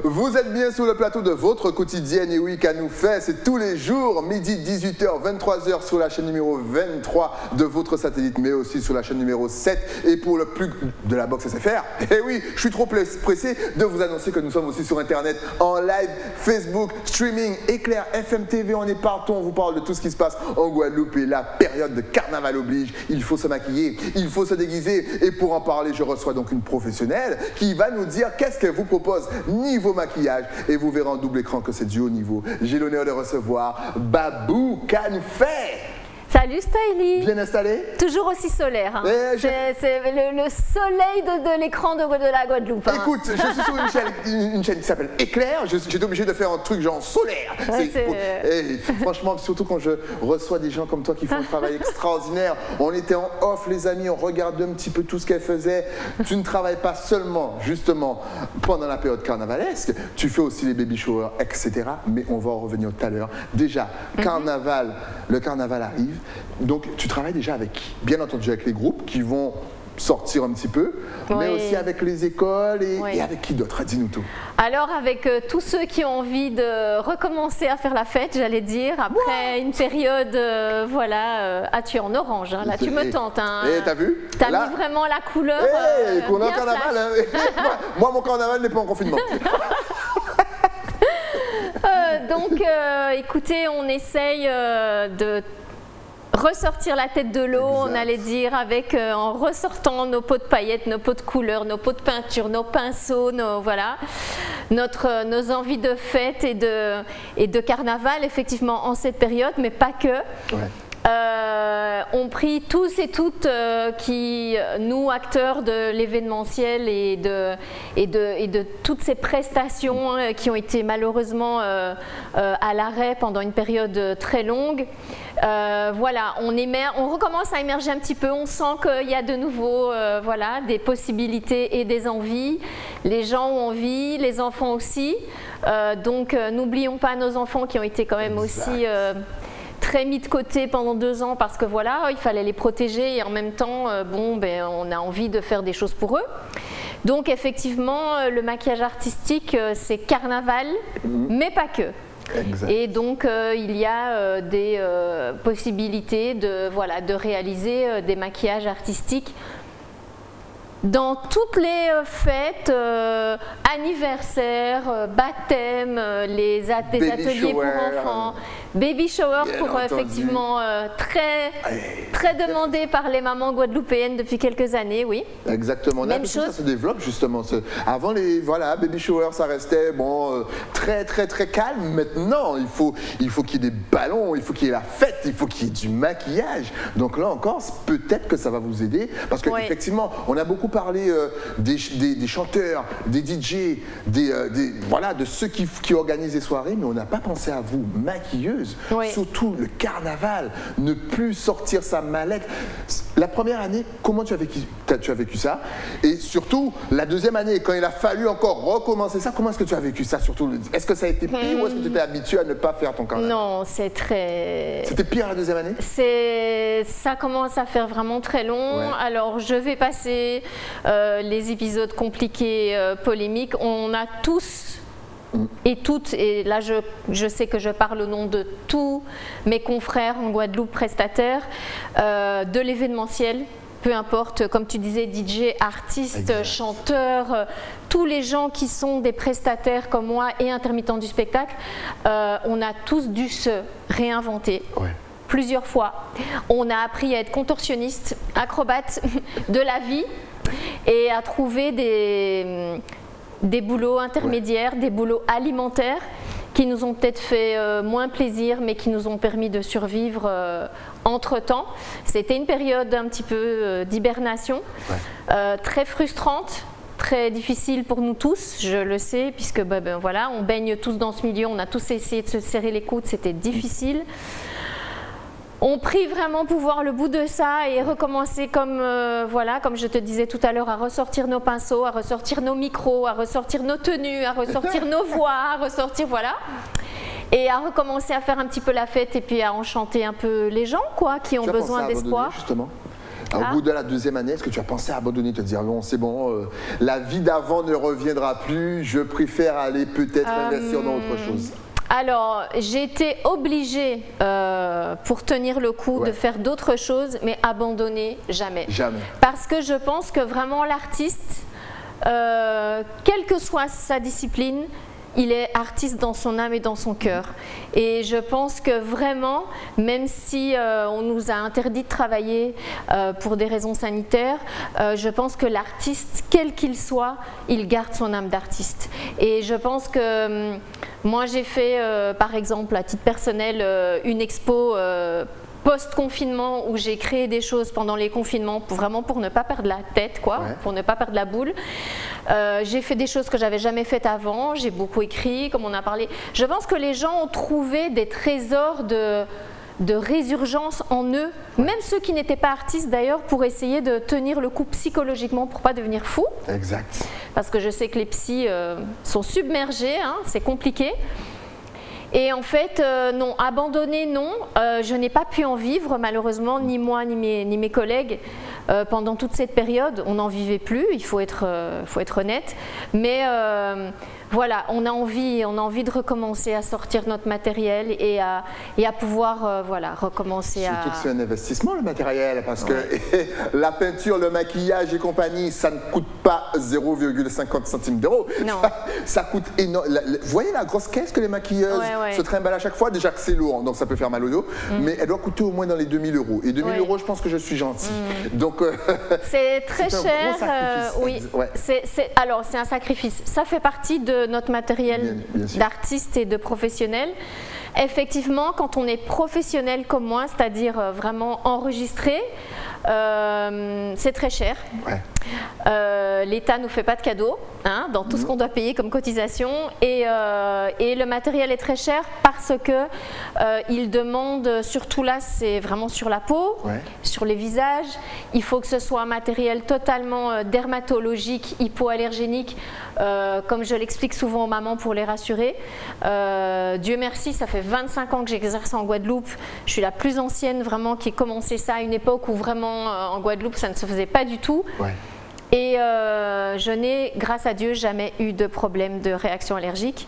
Vous êtes bien sur le plateau de votre quotidienne et oui, qu'à nous fait, c'est tous les jours, midi 18h, 23h sur la chaîne numéro 23 de votre satellite, mais aussi sur la chaîne numéro 7 et pour le plus de la box SFR. Et oui, je suis trop pressé de vous annoncer que nous sommes aussi sur Internet, en live, Facebook, streaming, Éclair, FM TV, on est partout, on vous parle de tout ce qui se passe en Guadeloupe et la période de carnaval oblige, il faut se maquiller, il faut se déguiser et pour en parler, je reçois donc une professionnelle qui va nous dire qu'est-ce qu'elle vous propose niveau maquillage et vous verrez en double écran que c'est du haut niveau. J'ai l'honneur de recevoir Babou Kanfay. Salut Stylie. Bien installé? Toujours aussi solaire. Hein. C'est le soleil de l'écran de la Guadeloupe. Hein. Écoute, je suis sur une chaîne qui s'appelle Éclair. J'étais obligé de faire un truc genre solaire. Ouais, franchement, surtout quand je reçois des gens comme toi qui font un travail extraordinaire. On était en off, les amis, on regardait un petit peu tout ce qu'elle faisait. Tu ne travailles pas seulement, justement, pendant la période carnavalesque. Tu fais aussi les baby showers, etc. Mais on va en revenir tout à l'heure. Déjà, carnaval, le carnaval arrive. Donc, tu travailles déjà avec qui? Bien entendu, avec les groupes qui vont sortir un petit peu, mais aussi avec les écoles et avec qui d'autre? Dis-nous tout. Alors, avec tous ceux qui ont envie de recommencer à faire la fête, j'allais dire, après une période, tu es en orange, hein, là, tu me tentes. Hein, t'as vu? T'as mis vraiment la couleur. Couleur carnaval. Hein. Moi, mon carnaval n'est pas en confinement. Donc, écoutez, on essaye de ressortir la tête de l'eau, on allait dire, en ressortant nos pots de paillettes, nos pots de couleurs, nos pots de peinture, nos pinceaux, nos envies de fête et de carnaval, effectivement, en cette période, mais pas que. On prie tous et toutes qui, nous, acteurs de l'événementiel et de toutes ces prestations qui ont été malheureusement à l'arrêt pendant une période très longue. On recommence à émerger un petit peu, on sent qu'il y a de nouveau des possibilités et des envies. Les gens ont envie, les enfants aussi. Donc n'oublions pas nos enfants qui ont été quand même aussi très mis de côté pendant 2 ans parce que il fallait les protéger et en même temps, on a envie de faire des choses pour eux. Donc effectivement, le maquillage artistique, c'est carnaval, mais pas que. Exact. Et donc il y a des possibilités de réaliser des maquillages artistiques dans toutes les fêtes, anniversaires, baptêmes, des ateliers pour enfants, baby shower pour effectivement très demandé par les mamans guadeloupéennes depuis quelques années, oui. Exactement. Même chose. Ça se développe justement. Avant les baby shower, ça restait très calme. Maintenant, il faut qu'il y ait des ballons, il faut qu'il y ait la fête, il faut qu'il y ait du maquillage. Donc là encore, peut-être que ça va vous aider parce qu'effectivement, on a beaucoup parlé des chanteurs, des DJ, de ceux qui organisent des soirées, mais on n'a pas pensé à vous, maquilleuses. Surtout le carnaval, ne plus sortir sa mallette. La première année, comment tu as vécu ça? Et surtout, la deuxième année, quand il a fallu encore recommencer ça, comment est-ce que tu as vécu ça? Surtout, est-ce que ça a été pire ou est-ce que tu étais habitué à ne pas faire ton carnaval? Non, c'est très... C'était pire la deuxième année? Ça commence à faire vraiment très long. Alors, je vais passer les épisodes compliqués, polémiques. On a tous et toutes, et là je sais que je parle au nom de tous mes confrères en Guadeloupe prestataires, de l'événementiel, peu importe, comme tu disais, DJ, artistes, chanteurs, tous les gens qui sont des prestataires comme moi et intermittents du spectacle, on a tous dû se réinventer. Plusieurs fois. On a appris à être contorsionniste, acrobate de la vie et à trouver des boulots intermédiaires, des boulots alimentaires qui nous ont peut-être fait moins plaisir mais qui nous ont permis de survivre entre-temps. C'était une période un petit peu d'hibernation, très frustrante, très difficile pour nous tous, je le sais, puisque on baigne tous dans ce milieu, on a tous essayé de se serrer les coudes, c'était difficile. on prie vraiment pour voir le bout de ça et recommencer comme, voilà, comme je te disais tout à l'heure, à ressortir nos pinceaux, à ressortir nos micros, à ressortir nos tenues, à ressortir nos voix, à ressortir, voilà. Et à recommencer à faire un petit peu la fête et puis à enchanter un peu les gens, quoi, qui ont besoin d'espoir. Justement. Au bout de la 2e année, est-ce que tu as pensé à abandonner, te dire non, c'est bon, la vie d'avant ne reviendra plus, je préfère aller peut-être investir dans autre chose? Alors, j'ai été obligée, pour tenir le coup, de faire d'autres choses, mais abandonner, jamais. Jamais. Parce que je pense que vraiment l'artiste, quelle que soit sa discipline, il est artiste dans son âme et dans son cœur. Et je pense que vraiment, même si on nous a interdit de travailler pour des raisons sanitaires, je pense que l'artiste, quel qu'il soit, il garde son âme d'artiste. Et je pense que moi j'ai fait, par exemple, à titre personnel, une expo post-confinement où j'ai créé des choses pendant les confinements vraiment pour ne pas perdre la tête, quoi, pour ne pas perdre la boule. J'ai fait des choses que j'avais jamais faites avant, j'ai beaucoup écrit, comme on a parlé. Je pense que les gens ont trouvé des trésors de résurgence en eux, même ceux qui n'étaient pas artistes d'ailleurs, pour essayer de tenir le coup psychologiquement pour pas devenir fou. Exact. Parce que je sais que les psys sont submergés, hein, c'est compliqué. Et en fait, non, abandonner, non. Je n'ai pas pu en vivre, malheureusement, ni moi, ni mes collègues. Pendant toute cette période, on n'en vivait plus, il faut être honnête. Mais voilà, on a envie de recommencer à sortir notre matériel et à pouvoir voilà, recommencer à... Surtout que c'est un investissement, le matériel, parce que la peinture, le maquillage et compagnie, ça ne coûte pas 0,50 centimes d'euros. Ça coûte énorme. Vous voyez la grosse caisse que les maquilleuses se trimballent à chaque fois? Déjà que c'est lourd, donc ça peut faire mal au dos, mais elle doit coûter au moins dans les 2000 euros. Et 2000 euros, je pense que je suis gentil. Donc, c'est très cher. Oui. Ouais. Alors, c'est un sacrifice. Ça fait partie de notre matériel d'artiste et de professionnel. Effectivement, quand on est professionnel comme moi, c'est-à-dire vraiment enregistré, c'est très cher. L'État ne nous fait pas de cadeaux dans tout ce qu'on doit payer comme cotisation et le matériel est très cher parce que il demande, surtout là c'est vraiment sur la peau, sur les visages, il faut que ce soit un matériel totalement dermatologique, hypoallergénique, comme je l'explique souvent aux mamans pour les rassurer. Dieu merci, ça fait 25 ans que j'exerce en Guadeloupe, je suis la plus ancienne vraiment qui ait commencé ça à une époque où vraiment en Guadeloupe ça ne se faisait pas du tout. Et je n'ai, grâce à Dieu, jamais eu de problème de réaction allergique.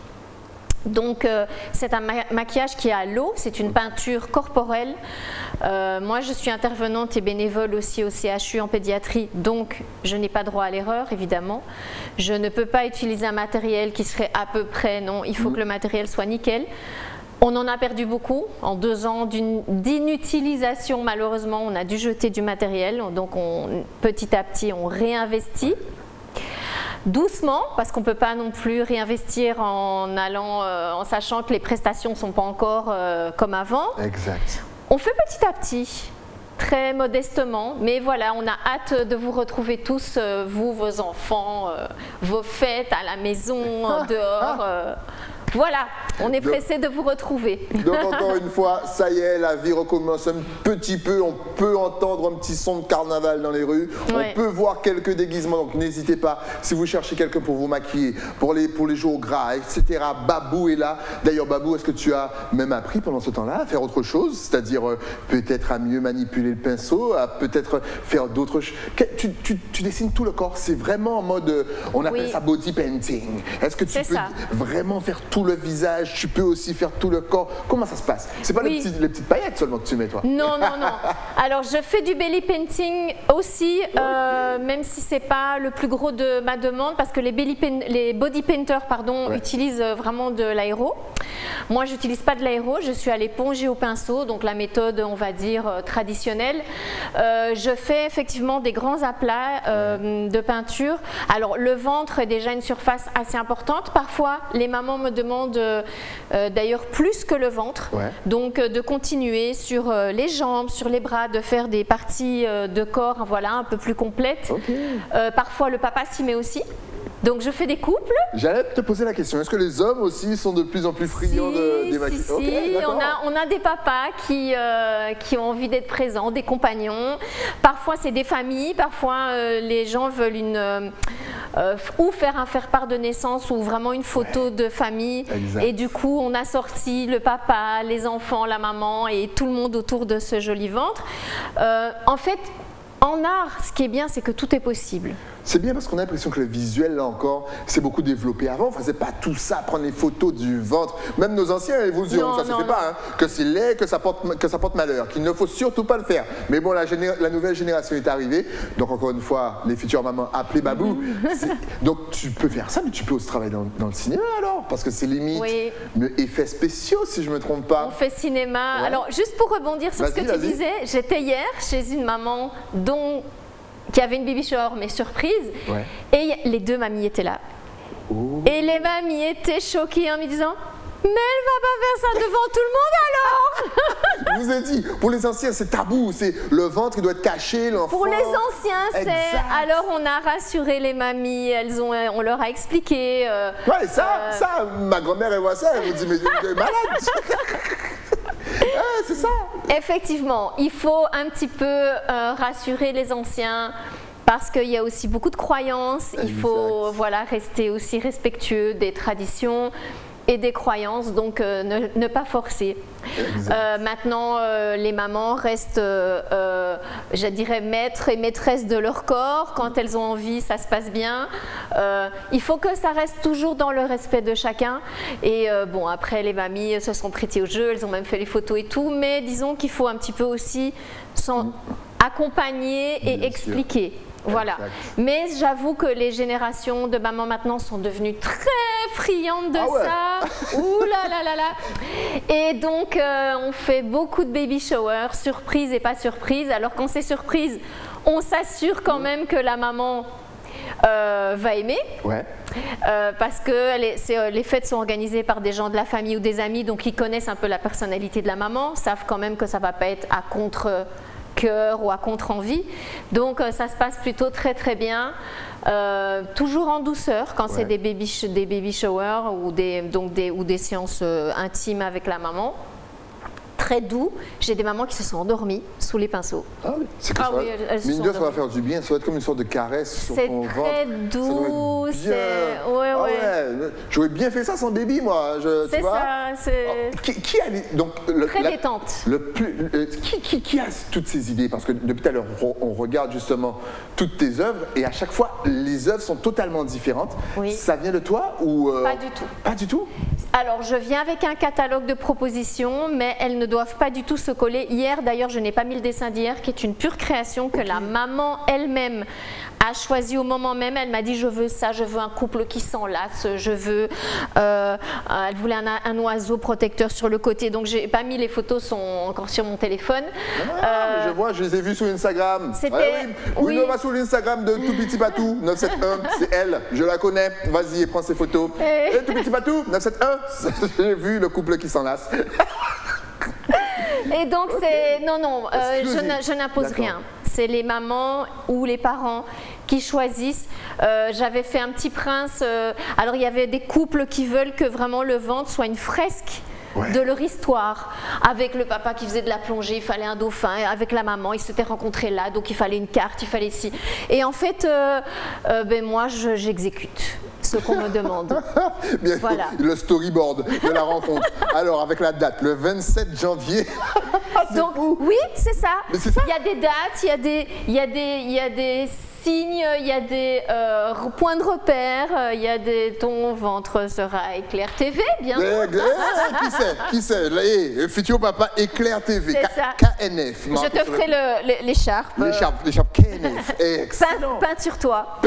Donc c'est un maquillage qui est à l'eau, c'est une peinture corporelle. Moi je suis intervenante et bénévole aussi au CHU en pédiatrie, donc je n'ai pas droit à l'erreur évidemment. Je ne peux pas utiliser un matériel qui serait à peu près, non, il faut que le matériel soit nickel. On en a perdu beaucoup. En 2 ans d'inutilisation, malheureusement, on a dû jeter du matériel. Donc, petit à petit, on réinvestit. Doucement, parce qu'on ne peut pas non plus réinvestir en sachant que les prestations ne sont pas encore comme avant. Exact. On fait petit à petit, très modestement. Mais voilà, on a hâte de vous retrouver tous, vous, vos enfants, vos fêtes à la maison, dehors. Voilà, on est pressé de vous retrouver. Donc encore une fois, ça y est, la vie recommence un petit peu. On peut entendre un petit son de carnaval dans les rues. On peut voir quelques déguisements. Donc n'hésitez pas, si vous cherchez quelqu'un pour vous maquiller, pour les jours gras, etc. Babou est là. D'ailleurs, Babou, est-ce que tu as même appris pendant ce temps-là à faire autre chose? C'est-à-dire peut-être à mieux manipuler le pinceau, à peut-être faire d'autres choses. Tu dessines tout le corps. C'est vraiment en mode, on appelle ça body painting. Est-ce que tu peux vraiment faire tout le visage, tu peux aussi faire tout le corps? Comment ça se passe? C'est pas les petites paillettes seulement que tu mets, toi? Non, non, non. Alors, je fais du belly painting aussi, même si c'est pas le plus gros de ma demande, parce que les body painters, utilisent vraiment de l'aéro. Moi, je n'utilise pas de l'aéro, je suis à l'éponge et au pinceau, donc la méthode, on va dire, traditionnelle. Je fais effectivement des grands aplats de peinture. Alors, le ventre est déjà une surface assez importante. Parfois, les mamans me demandent d'ailleurs plus que le ventre, donc de continuer sur les jambes, sur les bras, de faire des parties de corps voilà, un peu plus complètes. Parfois, le papa s'y met aussi. Donc je fais des couples. J'allais te poser la question, est-ce que les hommes aussi sont de plus en plus friands des maquillages? Si, Okay, on a des papas qui ont envie d'être présents, des compagnons. Parfois c'est des familles, parfois les gens veulent ou faire un faire-part de naissance ou vraiment une photo de famille. Exact. Et du coup on a sorti le papa, les enfants, la maman et tout le monde autour de ce joli ventre. En fait, en art, ce qui est bien, c'est que tout est possible. C'est bien parce qu'on a l'impression que le visuel, là encore, s'est beaucoup développé. Avant, on ne faisait pas tout ça, prendre les photos du ventre. Même nos anciens, ils vous diront, ça ne se fait pas, hein, que c'est laid, que ça porte malheur, qu'il ne faut surtout pas le faire. Mais bon, la nouvelle génération est arrivée. Donc, encore une fois, les futures mamans, appelez Babou. Donc, tu peux faire ça, mais tu peux aussi travailler dans le cinéma, alors. Parce que c'est limite effets spéciaux, si je ne me trompe pas. On fait cinéma. Ouais. Alors, juste pour rebondir sur ce que tu disais, j'étais hier chez une maman qui avait une baby shower, mais surprise. Ouais. Et les deux mamies étaient là. Oh. Et les mamies étaient choquées en me disant « Mais elle va pas faire ça devant tout le monde alors !» Je vous ai dit, pour les anciens, c'est tabou. C'est le ventre, il doit être caché, l'enfant. Pour les anciens, c'est... Alors, on a rassuré les mamies, on leur a expliqué. Ouais, ça, ma grand-mère, elle voit ça, elle vous dit « Mais tu es malade !» c'est ça. Effectivement, il faut un petit peu rassurer les anciens parce qu'il y a aussi beaucoup de croyances. Il faut rester aussi respectueux des traditions et des croyances, donc ne pas forcer. Maintenant, les mamans restent, je dirais, maîtres et maîtresses de leur corps. Quand elles ont envie, ça se passe bien. Il faut que ça reste toujours dans le respect de chacun. Et bon, après, les mamies se sont prêtées au jeu, elles ont même fait les photos et tout. Mais disons qu'il faut un petit peu aussi accompagner et expliquer. Voilà. Exact. Mais j'avoue que les générations de mamans maintenant sont devenues très friandes de ça. Ouh là là là là. Et donc, on fait beaucoup de baby showers, surprise et pas surprise. Alors, quand c'est surprise, on s'assure quand même que la maman va aimer. Ouais. Parce que les fêtes sont organisées par des gens de la famille ou des amis, donc ils connaissent un peu la personnalité de la maman, savent quand même que ça ne va pas être à contre-cœur ou à contre-envie. Donc ça se passe plutôt très très bien. Toujours en douceur quand c'est des baby showers ou des séances intimes avec la maman. Très doux. J'ai des mamans qui se sont endormies sous les pinceaux. Ah oui, c'est que ça. Oui, mine de ça va faire du bien. Ça va être comme une sorte de caresse sur ton ventre. C'est très doux. J'aurais bien fait ça sans baby, moi. C'est ça. Qui a très détente. Qui a toutes ces idées? Parce que depuis tout à l'heure, on regarde justement toutes tes œuvres et à chaque fois, les œuvres sont totalement différentes. Oui. Ça vient de toi ou Pas du tout. Pas du tout? Alors, je viens avec un catalogue de propositions, mais elles ne doivent pas du tout se coller. Hier, d'ailleurs, je n'ai pas mis le dessin d'hier, qui est une pure création que la maman elle-même a choisi au moment même. Elle m'a dit, je veux ça, je veux un couple qui s'enlace, je veux... elle voulait un oiseau protecteur sur le côté, donc j'ai pas mis, les photos sont encore sur mon téléphone. Je vois, je les ai vues sur Instagram. Oui. Bruno va sur l'Instagram de Tout Petit Patou 971, c'est elle, je la connais. Vas-y, prends ses photos. Tout Petit Patou 971, j'ai vu le couple qui s'enlace. Et donc, je n'impose rien. C'est les mamans ou les parents qui choisissent. J'avais fait un petit prince. Alors, il y avait des couples qui veulent que vraiment le ventre soit une fresque de leur histoire. Avec le papa qui faisait de la plongée, il fallait un dauphin. Avec la maman, ils s'étaient rencontrés là, donc il fallait une carte, il fallait ci. Et en fait, moi, j'exécute ce qu'on me demande. Bien, voilà. Le storyboard de la rencontre. Alors, avec la date, le 27 janvier. Donc, oui, c'est ça. Il y a des dates, il y a des signes, il y a des points de repère, il y a ton ventre sera Éclair TV, bien sûr. Qui c'est Futur Papa Éclair TV, KNF. Je te ferai l'écharpe. L'écharpe KNF, excellent. Peinte sur toi.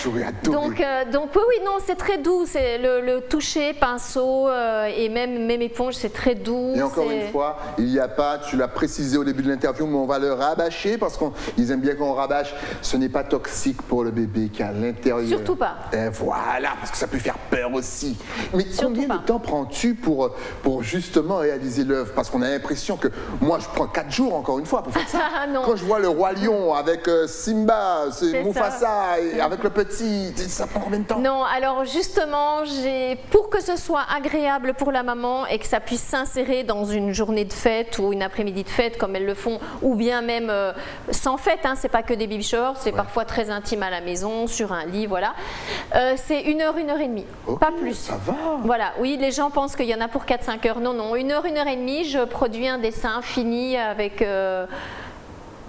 J'aurais adoré. Donc oui, non, c'est très doux, c'est le toucher, pinceau et même éponge, c'est très doux. Et encore une fois, il n'y a pas, tu l'as précisé au début de l'interview, mais on va le rabâcher parce qu'ils aiment bien qu'on rabâche, ce n'est pas toxique. toxique pour le bébé qui est à l'intérieur. Surtout pas. Et voilà, parce que ça peut faire peur aussi. Mais Surtout combien pas. de temps prends-tu pour justement réaliser l'œuvre? Parce qu'on a l'impression que moi, je prends 4 jours, encore une fois, pour faire ça. Non. Quand je vois le Roi Lion avec Simba, C'est Mufasa, et avec le petit, ça prend combien de temps? Non, alors justement, pour que ce soit agréable pour la maman et que ça puisse s'insérer dans une journée de fête ou une après-midi de fête comme elles le font, ou bien même sans fête, hein, c'est pas que des baby showers, c'est parfois très intime à la maison, sur un lit, voilà. C'est 1 heure, 1 heure et demie, pas plus. Ça va. Voilà, oui, les gens pensent qu'il y en a pour 4-5 heures. Non, non, 1 heure, 1 heure et demie, je produis un dessin fini avec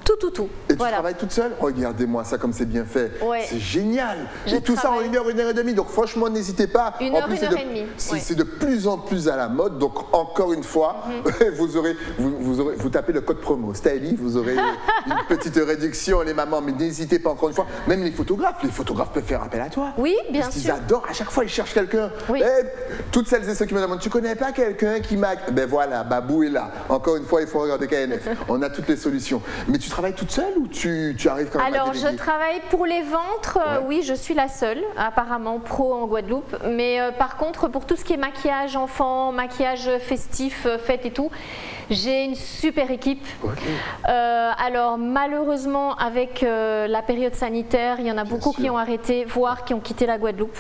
tout. Et tu travailles toute seule? Regardez-moi ça comme c'est bien fait. Ouais. C'est génial. Je Et tout ça en travaille. 1 heure, 1 heure et demie. Donc franchement, n'hésitez pas. 1 En heure, plus, 1 heure et demie. c'est de plus en plus à la mode. Donc encore une fois, vous tapez le code promo Stylie, vous aurez une petite réduction, les mamans. Mais n'hésitez pas, encore une fois. Même les photographes peuvent faire appel à toi. Oui, bien Parce qu'ils sûr. adorent. À chaque fois, ils cherchent quelqu'un. Oui. Toutes celles et ceux qui me demandent, tu connais pas quelqu'un qui m'a... Ben voilà, Babou est là. Encore une fois, il faut regarder KNF. On a toutes les solutions. Mais tu travailles toute seule ou tu arrives quand même à Alors, je déléguer? travaille pour les ventres, oui, je suis la seule, apparemment pro en Guadeloupe. Mais par contre, pour tout ce qui est maquillage enfant, maquillage festif, fête et tout, j'ai une super équipe. Alors, malheureusement, avec la période sanitaire, il y en a beaucoup qui ont arrêté, voire qui ont quitté la Guadeloupe,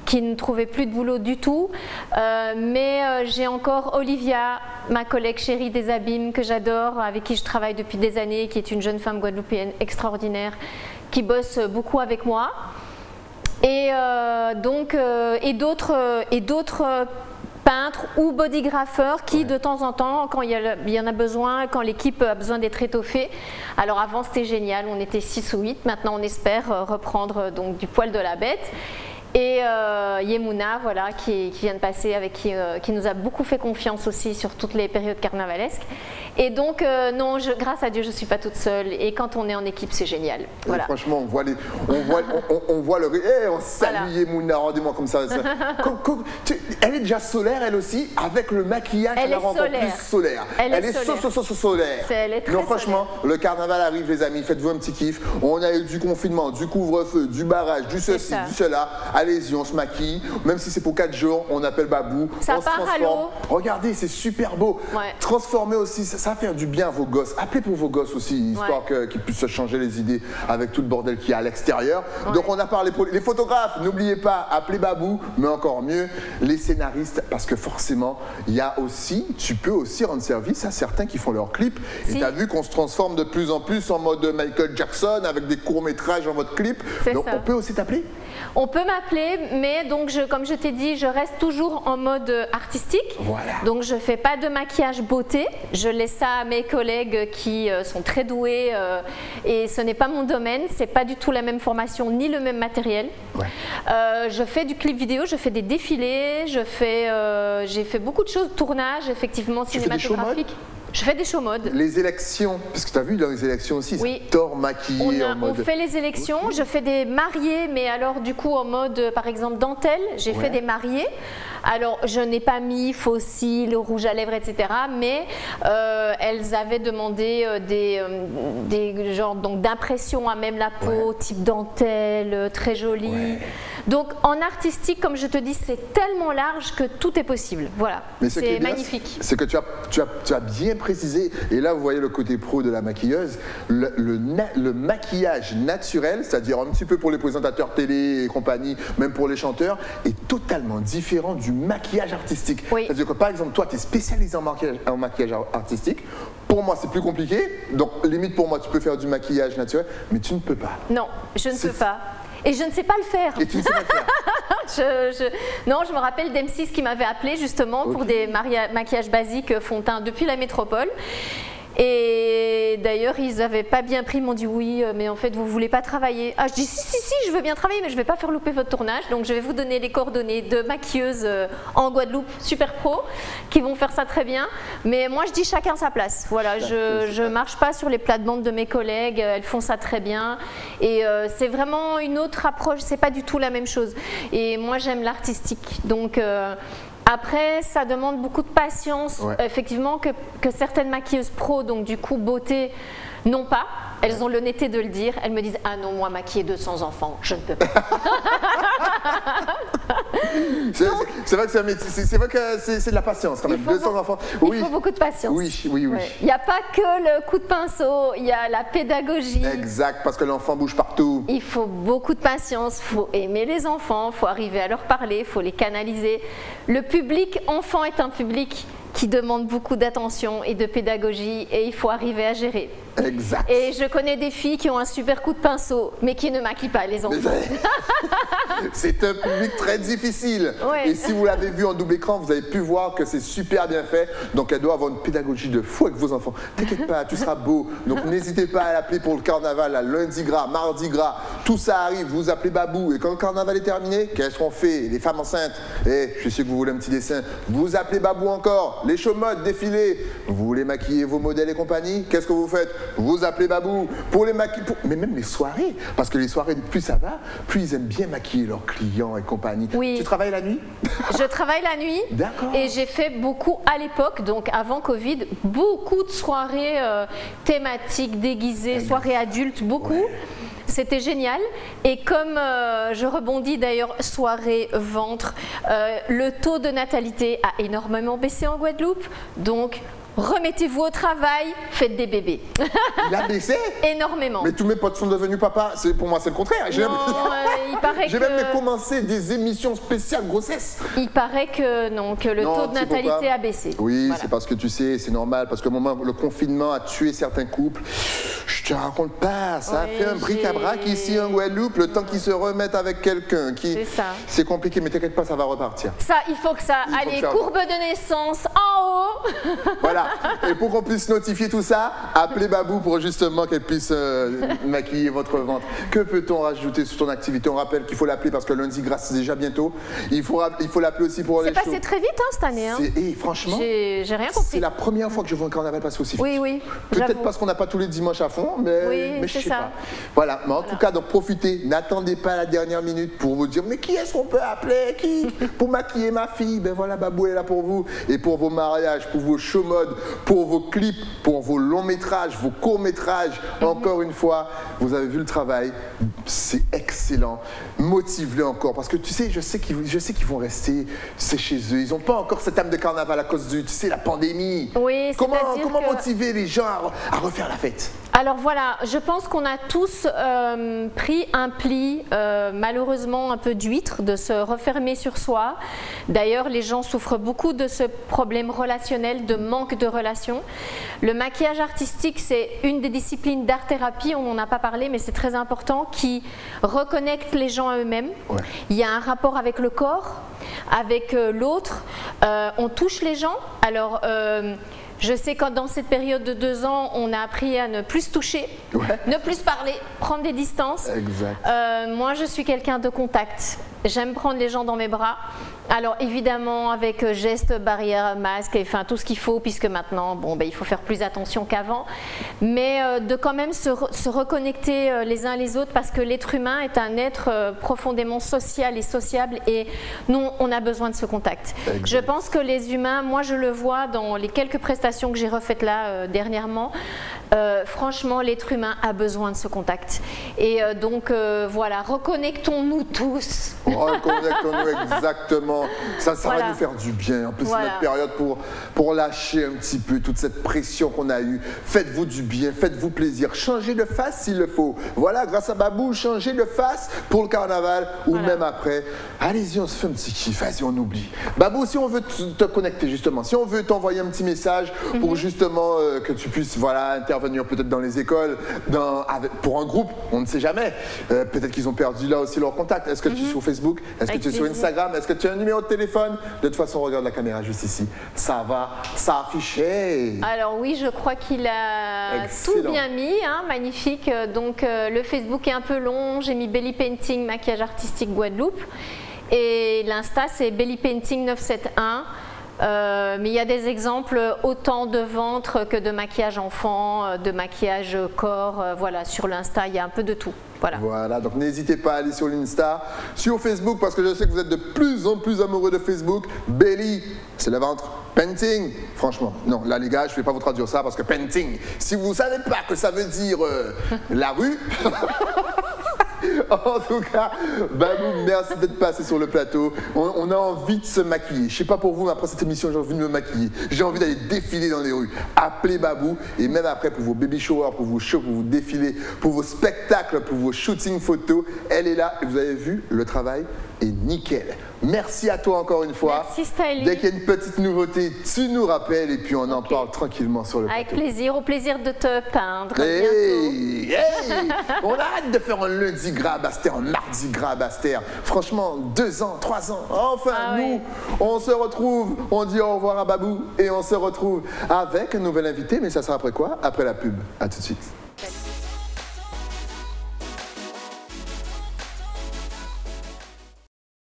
qui ne trouvaient plus de boulot du tout. Mais j'ai encore Olivia, ma collègue chérie des Abîmes, que j'adore, avec qui je travaille depuis des années, qui est une jeune femme guadeloupéenne extraordinaire, qui bosse beaucoup avec moi. Et d'autres peintres ou bodygrapheurs qui, de temps en temps, quand il y en a besoin, quand l'équipe a besoin d'être étoffée. Alors avant, c'était génial, on était 6 ou 8, maintenant on espère reprendre donc du poil de la bête. Et Yemouna, voilà, qui vient de passer, avec qui nous a beaucoup fait confiance aussi sur toutes les périodes carnavalesques. Et donc, non, grâce à Dieu, je ne suis pas toute seule. Et quand on est en équipe, c'est génial. Voilà. Franchement, on voit le... on salue Yemouna, rendez-moi comme ça. Elle est déjà solaire, elle aussi, avec le maquillage, elle la rend encore plus solaire. Elle est solaire. Elle est très non, franchement, le carnaval arrive, les amis, faites-vous un petit kiff. On a eu du confinement, du couvre-feu, du barrage, du ceci, du cela. Allez-y, on se maquille. Même si c'est pour 4 jours, on appelle Babou. Ça on se part à transforme. l'eau. Regardez, c'est super beau. Ouais. Transformer aussi, ça va faire du bien à vos gosses. Appelez pour vos gosses aussi, histoire qu'ils puissent se changer les idées avec tout le bordel qu'il y a à l'extérieur. Donc on a parlé pour les photographes, n'oubliez pas, appelez Babou, mais encore mieux, les scénaristes, parce que forcément, il y a aussi, tu peux aussi rendre service à certains qui font leurs clips. Et tu as vu qu'on se transforme de plus en plus en mode Michael Jackson, avec des courts-métrages en mode clip. Donc on peut aussi t'appeler? On peut m'appeler, mais donc comme je t'ai dit, je reste toujours en mode artistique. Voilà. Donc je ne fais pas de maquillage beauté. Je laisse ça à mes collègues qui sont très doués et ce n'est pas mon domaine. C'est pas du tout la même formation ni le même matériel. Ouais. Je fais du clip vidéo, je fais des défilés, j'ai fait beaucoup de choses, tournage effectivement cinématographique. Je fais des show modes. Les élections, parce que tu as vu dans les élections aussi, oui. c'est tort maquillé en mode... On fait les élections, je fais des mariés, mais alors du coup en mode par exemple dentelle, j'ai fait des mariés. Alors je n'ai pas mis faux cils, rouge à lèvres, etc. Mais elles avaient demandé des genres d'impression à même la peau, type dentelle, très jolie. Ouais. Donc en artistique, comme je te dis, c'est tellement large que tout est possible. Voilà, c'est magnifique. C'est que tu as bien précisé, et là vous voyez le côté pro de la maquilleuse, le maquillage naturel, c'est-à-dire un petit peu pour les présentateurs télé et compagnie, même pour les chanteurs, est totalement différent du maquillage artistique. Oui. C'est-à-dire que par exemple, toi tu es spécialisé en maquillage artistique, pour moi c'est plus compliqué, donc limite pour moi tu peux faire du maquillage naturel, mais tu ne peux pas. Non, je ne peux pas. Et je ne sais pas le faire. Et tu ne sais pas le faire. Non, je me rappelle d'M6 qui m'avait appelé justement pour des maquillages basiques fond de teint depuis la métropole. Et d'ailleurs, ils n'avaient pas bien pris, ils m'ont dit oui, mais en fait, vous ne voulez pas travailler. Ah, je dis si, je veux bien travailler, mais je ne vais pas faire louper votre tournage. Donc, je vais vous donner les coordonnées de maquilleuses en Guadeloupe, super pro, qui vont faire ça très bien. Mais moi, je dis chacun sa place. Voilà, je ne marche pas sur les plates-bandes de mes collègues, elles font ça très bien. Et c'est vraiment une autre approche, c'est pas du tout la même chose. Et moi, j'aime l'artistique. Donc, Après, ça demande beaucoup de patience, effectivement, que certaines maquilleuses pro, donc du coup beauté, n'ont pas. Elles ont l'honnêteté de le dire. Elles me disent « Ah non, moi, maquiller 200 enfants, je ne peux pas. » C'est vrai que c'est de la patience quand même. 200 enfants. Il faut beaucoup de patience. Oui. Il n'y a pas que le coup de pinceau, il y a la pédagogie. Exact, parce que l'enfant bouge partout. Il faut beaucoup de patience, il faut aimer les enfants, il faut arriver à leur parler, il faut les canaliser. Le public enfant est un public qui demande beaucoup d'attention et de pédagogie et il faut arriver à gérer. Exact. Et je connais des filles qui ont un super coup de pinceau, mais qui ne maquillent pas les enfants. C'est un public très difficile. Ouais. Et si vous l'avez vu en double écran, vous avez pu voir que c'est super bien fait. Donc elle doit avoir une pédagogie de fou avec vos enfants. T'inquiète pas, tu seras beau. Donc n'hésitez pas à l'appeler pour le carnaval, là, lundi gras, mardi gras. Tout ça arrive, vous appelez Babou. Et quand le carnaval est terminé, qu'est-ce qu'on fait? Les femmes enceintes, je sais que vous voulez un petit dessin. Vous appelez Babou encore. Les show modes, défilés. Vous voulez maquiller vos modèles et compagnie? Qu'est-ce que vous faites? Vous appelez Babou pour les maquiller, mais même les soirées, parce que les soirées, plus ça va, plus ils aiment bien maquiller leurs clients et compagnie. Oui. Tu travailles la nuit? Je travaille la nuit. D'accord. Et j'ai fait beaucoup à l'époque, donc avant Covid, beaucoup de soirées thématiques, déguisées, soirées adultes, beaucoup. Ouais. C'était génial. Et comme je rebondis d'ailleurs, soirée, ventre, le taux de natalité a énormément baissé en Guadeloupe. Donc, remettez-vous au travail, faites des bébés. Il a baissé? Énormément. Mais tous mes potes sont devenus papas. Pour moi, c'est le contraire. J'ai même commencé des émissions spéciales grossesse. Il paraît que non, que le taux de natalité a baissé. Oui, voilà. C'est parce que tu sais, c'est normal, parce que le confinement a tué certains couples. Je te raconte pas, ça a fait un bric-à-brac ici en Guadeloupe, le temps qu'ils se remettent avec quelqu'un. C'est ça. C'est compliqué, mais t'inquiète pas, ça va repartir. Ça, il faut que ça. Allez, courbe de naissance en haut. Voilà. Et pour qu'on puisse notifier tout ça, appelez Babou pour justement qu'elle puisse maquiller votre ventre. Que peut-on rajouter sur ton activité? On rappelle qu'il faut l'appeler parce que lundi gras, c'est déjà bientôt. Il faut l'appeler aussi pour les shows. C'est passé très vite cette année. Hein. Franchement, j'ai rien compris. C'est la première fois que je vois un carnaval passer aussi vite. Oui. Peut-être parce qu'on n'a pas tous les dimanches à fond, mais je sais pas. Voilà, mais en tout cas, donc profitez. N'attendez pas la dernière minute pour vous dire mais qui est-ce qu'on peut appeler? Qui pour maquiller ma fille? Ben voilà, Babou est là pour vous. Et pour vos mariages, pour vos show modes, pour vos clips, pour vos longs métrages, vos courts métrages. Encore une fois, vous avez vu le travail, c'est excellent. Motive-les encore parce que tu sais, je sais qu'ils vont rester, c'est chez eux. Ils n'ont pas encore cette âme de carnaval à cause de, tu sais, la pandémie. Oui, comment motiver les gens à refaire la fête? Alors voilà, je pense qu'on a tous pris un pli, malheureusement un peu d'huître, de se refermer sur soi. D'ailleurs, les gens souffrent beaucoup de ce problème relationnel, de manque de relation. Le maquillage artistique, c'est une des disciplines d'art-thérapie, on n'en a pas parlé, mais c'est très important, qui reconnecte les gens à eux-mêmes. Ouais. Il y a un rapport avec le corps, avec l'autre, on touche les gens. Alors, je sais que dans cette période de 2 ans, on a appris à ne plus se toucher, ne plus se parler, prendre des distances. Exact. Moi, je suis quelqu'un de contact. J'aime prendre les gens dans mes bras. Alors évidemment avec gestes, barrières, masques, enfin tout ce qu'il faut puisque maintenant il faut faire plus attention qu'avant. Mais de quand même se reconnecter les uns les autres parce que l'être humain est un être profondément social et sociable et nous on a besoin de ce contact. Exact. Je pense que les humains, moi je le vois dans les quelques prestations que j'ai refaites là dernièrement, franchement l'être humain a besoin de ce contact. Et donc voilà, reconnectons-nous tous. Reconnectons-nous exactement. Ça va nous faire du bien. En plus, c'est notre période pour lâcher un petit peu toute cette pression qu'on a eue. Faites-vous du bien, faites-vous plaisir. Changez de face s'il le faut. Voilà, grâce à Babou, changez de face pour le carnaval ou même après. Allez-y, on se fait un petit kiff. Vas-y, on oublie. Babou, si on veut te connecter justement, si on veut t'envoyer un petit message pour justement que tu puisses intervenir peut-être dans les écoles, pour un groupe, on ne sait jamais. Peut-être qu'ils ont perdu là aussi leur contact. Est-ce que tu es sur Facebook? Est-ce que tu es sur Instagram? Est-ce que tu as un numéro de téléphone? De toute façon, regarde la caméra juste ici. Ça va s'afficher. Alors oui, je crois qu'il a tout bien mis, hein, magnifique. Donc le Facebook est un peu long. J'ai mis Belly Painting, maquillage artistique Guadeloupe. Et l'Insta, c'est Belly Painting 971. Mais il y a des exemples autant de ventre que de maquillage enfant, de maquillage corps. Voilà, sur l'Insta, il y a un peu de tout. Voilà. Donc n'hésitez pas à aller sur l'Insta, sur Facebook, parce que je sais que vous êtes de plus en plus amoureux de Facebook. Belly, c'est le ventre. Painting, franchement, non, là les gars, je ne vais pas vous traduire ça parce que painting, si vous ne savez pas que ça veut dire la rue, en tout cas, Babou, merci d'être passé sur le plateau. On a envie de se maquiller. Je ne sais pas pour vous, mais après cette émission, j'ai envie de me maquiller. J'ai envie d'aller défiler dans les rues. Appelez Babou et même après pour vos baby showers, pour vos shows, pour vos défilés, pour vos spectacles, pour vos shootings photos, elle est là et vous avez vu, le travail est nickel. Merci à toi encore une fois. Merci Styling. Dès qu'il y a une petite nouveauté, tu nous rappelles et puis on en parle tranquillement sur le plateau. Avec plaisir, au plaisir de te peindre. Hey, on arrête de faire un lundi gras à Basse-Terre, un mardi gras à Basse-Terre. Franchement, 2 ans, 3 ans. Enfin, nous, on se retrouve, on dit au revoir à Babou et on se retrouve avec un nouvel invité. Mais ça sera après quoi? Après la pub. À tout de suite.